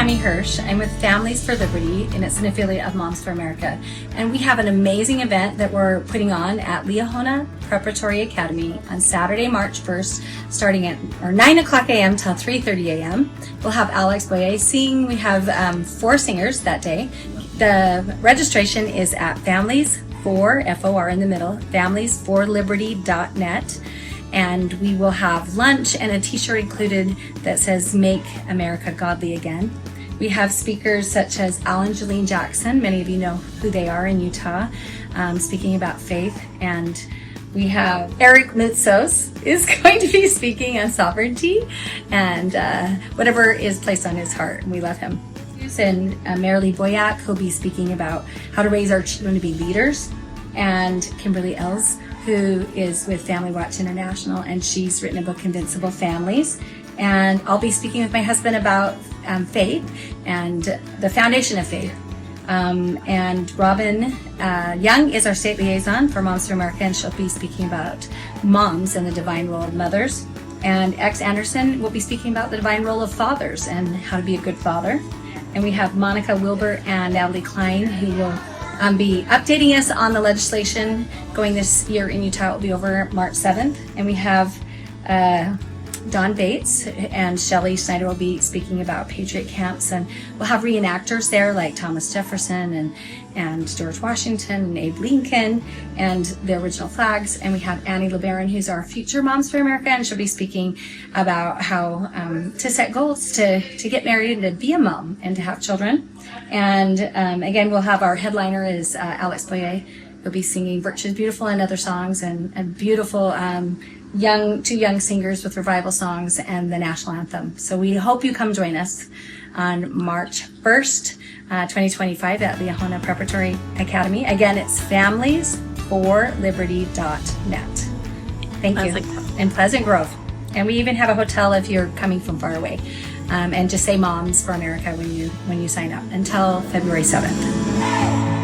Tammy Hirsch. I'm with Families for Liberty, and it's an affiliate of Moms for America. And we have an amazing event that we're putting on at Liahona Preparatory Academy on Saturday, March 1st, starting at 9 o'clock a.m. till 3:30 a.m. We'll have Boye sing. We have 4 singers that day. The registration is at Families4, F-O-R in the middle, familiesforliberty.net. And we will have lunch and a t-shirt included that says Make America Godly Again. We have speakers such as Juleen Jackson, many of you know who they are in Utah, speaking about faith. And we have Moutsos is going to be speaking on sovereignty and whatever is placed on his heart. We love him. And Merrilee Boyack, who'll be speaking about how to raise our children to be leaders. And Kimberly Els, who is with Family Watch International, and she's written a book, Invincible Families. And I'll be speaking with my husband about faith and the foundation of faith. And Robin Young is our state liaison for Moms for America, and she'll be speaking about moms and the divine role of mothers. And X Anderson will be speaking about the divine role of fathers and how to be a good father. And we have Monica Wilbur and Natalie Klein, who will be updating us on the legislation going this year in Utah. It will be over March 7th. And we have Don Bates and Shelley Snyder will be speaking about Patriot camps. And we'll have reenactors there like Thomas Jefferson and George Washington and Abe Lincoln and the original flags. And we have Annie LeBaron, who's our future Moms for America, and she'll be speaking about how to set goals to get married and to be a mom and to have children. And again, we'll have our headliner is Boye. He'll be singing Virtue is Beautiful and other songs, and beautiful two young singers with revival songs and the national anthem. So we hope you come join us on March 1st, 2025 at Liahona Preparatory Academy. Again, it's familiesforliberty.net. Thank you. In Pleasant Grove. And we even have a hotel if you're coming from far away. And just say Moms for America when you sign up until February 7th.